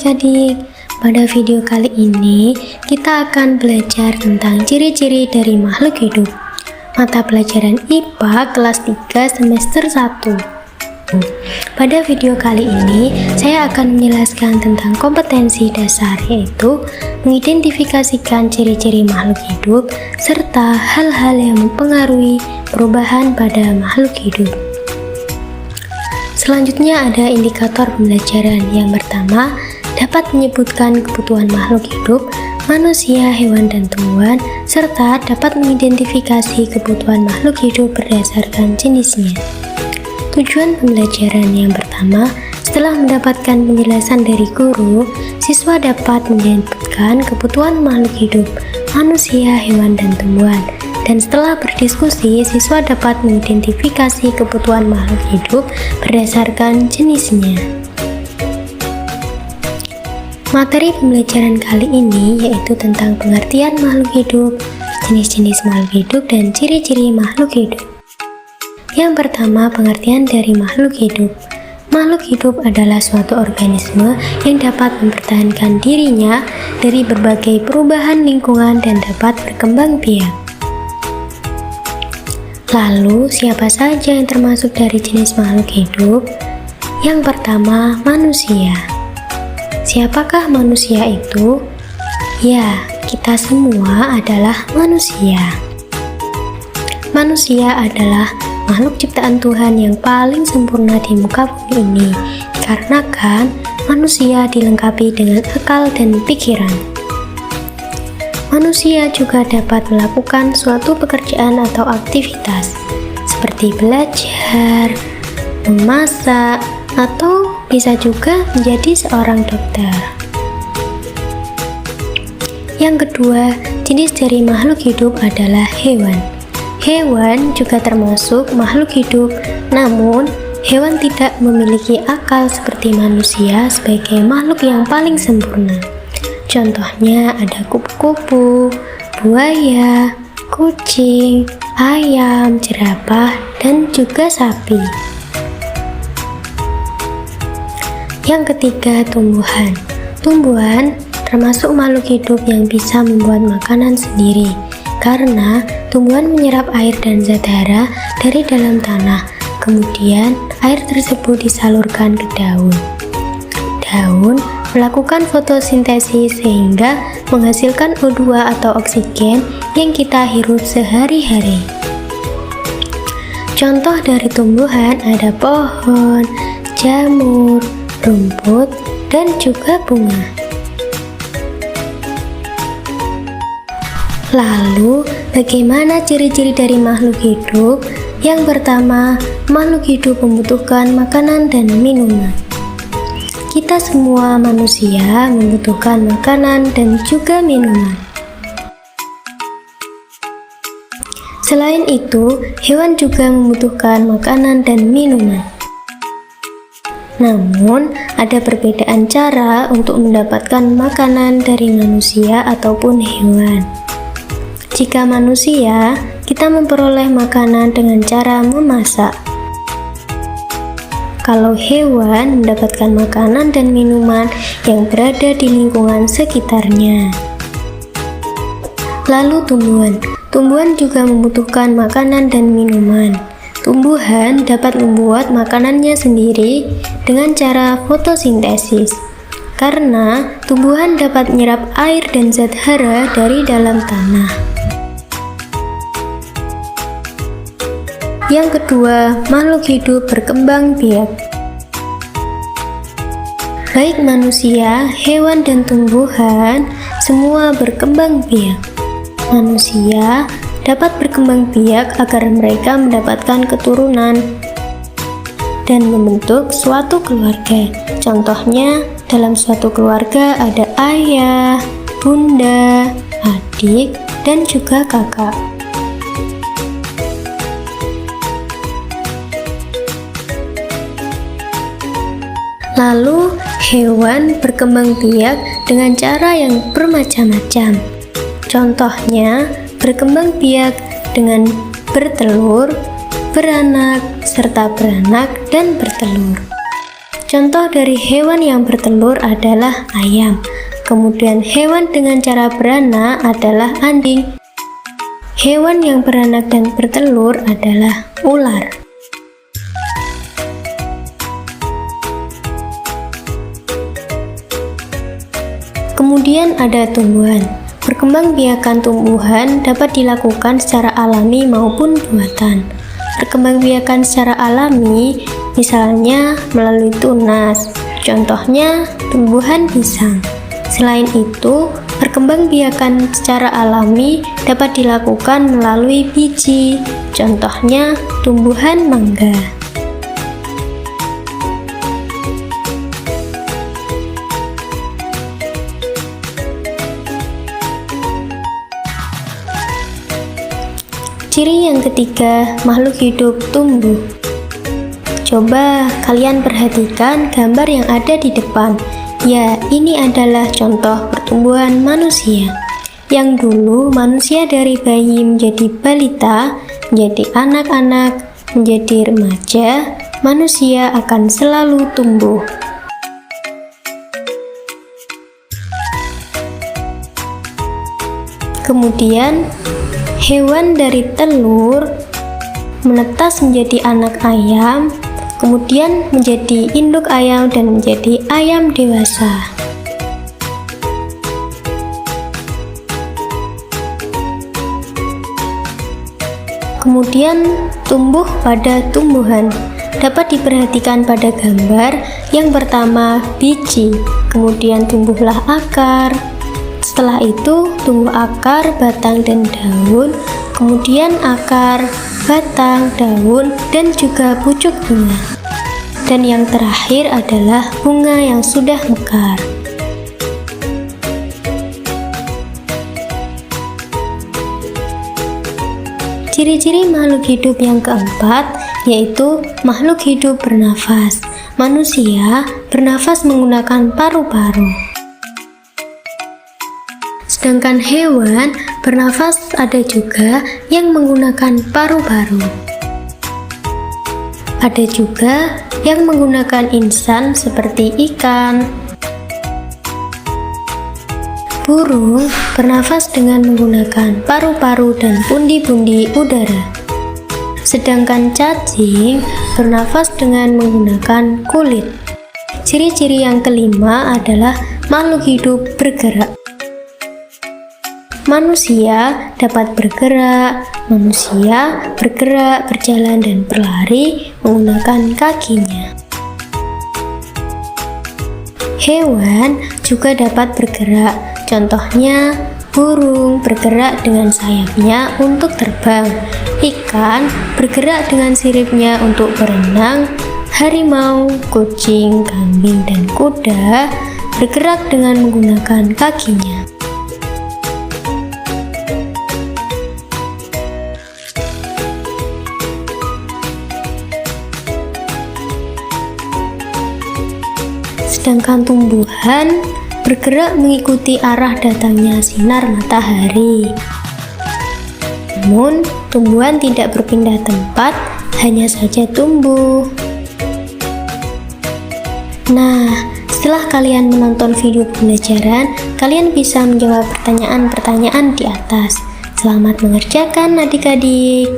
adik-adik, pada video kali ini kita akan belajar tentang ciri-ciri dari makhluk hidup. Mata pelajaran IPA kelas 3 semester 1. Pada video kali ini saya akan menjelaskan tentang kompetensi dasar, yaitu mengidentifikasikan ciri-ciri makhluk hidup serta hal-hal yang mempengaruhi perubahan pada makhluk hidup. Selanjutnya ada indikator pembelajaran. Yang pertama, dapat menyebutkan kebutuhan makhluk hidup, manusia, hewan, dan tumbuhan, serta dapat mengidentifikasi kebutuhan makhluk hidup berdasarkan jenisnya. Tujuan pembelajaran yang pertama, setelah mendapatkan penjelasan dari guru, siswa dapat menyebutkan kebutuhan makhluk hidup, manusia, hewan, dan tumbuhan. Dan setelah berdiskusi, siswa dapat mengidentifikasi kebutuhan makhluk hidup berdasarkan jenisnya. Materi pembelajaran kali ini yaitu tentang pengertian makhluk hidup, jenis-jenis makhluk hidup, dan ciri-ciri makhluk hidup. Yang pertama, pengertian dari makhluk hidup. Makhluk hidup adalah suatu organisme yang dapat mempertahankan dirinya dari berbagai perubahan lingkungan dan dapat berkembang biak. Lalu, siapa saja yang termasuk dari jenis makhluk hidup? Yang pertama, manusia. Siapakah manusia itu? Ya, kita semua adalah manusia. Manusia adalah makhluk ciptaan Tuhan yang paling sempurna di muka bumi ini, dikarenakan manusia dilengkapi dengan akal dan pikiran. Manusia juga dapat melakukan suatu pekerjaan atau aktivitas seperti belajar, memasak, atau bisa juga menjadi seorang dokter. Yang kedua, jenis dari makhluk hidup adalah hewan. Hewan juga termasuk makhluk hidup, namun hewan tidak memiliki akal seperti manusia sebagai makhluk yang paling sempurna. Contohnya ada kupu-kupu, buaya, kucing, ayam, jerapah, dan juga sapi. Yang ketiga, tumbuhan. Tumbuhan termasuk makhluk hidup yang bisa membuat makanan sendiri, karena tumbuhan menyerap air dan zat hara dari dalam tanah. Kemudian, air tersebut disalurkan ke daun. Daun melakukan fotosintesis sehingga menghasilkan O2 atau oksigen yang kita hirup sehari-hari. Contoh dari tumbuhan ada pohon, jamur, rumput, dan juga bunga. Lalu, bagaimana ciri-ciri dari makhluk hidup? Yang pertama, makhluk hidup membutuhkan makanan dan minuman. Kita semua manusia membutuhkan makanan dan juga minuman. Selain itu, hewan juga membutuhkan makanan dan minuman. Namun, ada perbedaan cara untuk mendapatkan makanan dari manusia ataupun hewan. Jika manusia, kita memperoleh makanan dengan cara memasak. Kalau hewan mendapatkan makanan dan minuman yang berada di lingkungan sekitarnya. Lalu tumbuhan. Tumbuhan juga membutuhkan makanan dan minuman. Tumbuhan dapat membuat makanannya sendiri dengan cara fotosintesis. Karena tumbuhan dapat menyerap air dan zat hara dari dalam tanah. Yang kedua, makhluk hidup berkembang biak. Baik manusia, hewan, dan tumbuhan, semua berkembang biak. Manusia dapat berkembang biak agar mereka mendapatkan keturunan dan membentuk suatu keluarga. Contohnya, dalam suatu keluarga ada ayah, bunda, adik, dan juga kakak. Lalu, hewan berkembang biak dengan cara yang bermacam-macam. Contohnya, berkembang biak dengan bertelur, beranak, serta beranak dan bertelur. Contoh dari hewan yang bertelur adalah ayam. Kemudian hewan dengan cara beranak adalah anjing. Hewan yang beranak dan bertelur adalah ular. Kemudian ada tumbuhan. Perkembangbiakan tumbuhan dapat dilakukan secara alami maupun buatan. Perkembangbiakan secara alami misalnya melalui tunas, contohnya tumbuhan pisang. Selain itu, perkembangbiakan secara alami dapat dilakukan melalui biji, contohnya tumbuhan mangga. Ciri yang ketiga, makhluk hidup tumbuh. Coba kalian perhatikan gambar yang ada di depan. Ya, ini adalah contoh pertumbuhan manusia. Yang dulu manusia dari bayi menjadi balita, menjadi anak-anak, menjadi remaja, manusia akan selalu tumbuh. Kemudian hewan dari telur menetas menjadi anak ayam, kemudian menjadi induk ayam dan menjadi ayam dewasa. Kemudian tumbuh pada tumbuhan. Dapat diperhatikan pada gambar yang pertama biji, kemudian tumbuhlah akar. Setelah itu tumbuh akar, batang, dan daun, kemudian akar, batang, daun, dan juga pucuk bunga. Dan yang terakhir adalah bunga yang sudah mekar. Ciri-ciri makhluk hidup yang keempat yaitu makhluk hidup bernafas. Manusia bernafas menggunakan paru-paru. Sedangkan hewan bernafas ada juga yang menggunakan paru-paru. Ada juga yang menggunakan insan seperti ikan. Burung bernafas dengan menggunakan paru-paru dan pundi-pundi udara. Sedangkan cacing bernafas dengan menggunakan kulit. Ciri-ciri yang kelima adalah makhluk hidup bergerak. Manusia dapat bergerak, berjalan, dan berlari menggunakan kakinya. Hewan juga dapat bergerak, contohnya burung bergerak dengan sayapnya untuk terbang, ikan bergerak dengan siripnya untuk berenang, harimau, kucing, kambing, dan kuda bergerak dengan menggunakan kakinya. Sedangkan tumbuhan bergerak mengikuti arah datangnya sinar matahari. Namun, tumbuhan tidak berpindah tempat, hanya saja tumbuh. Nah, setelah kalian menonton video pembelajaran, kalian bisa menjawab pertanyaan-pertanyaan di atas. Selamat mengerjakan adik-adik.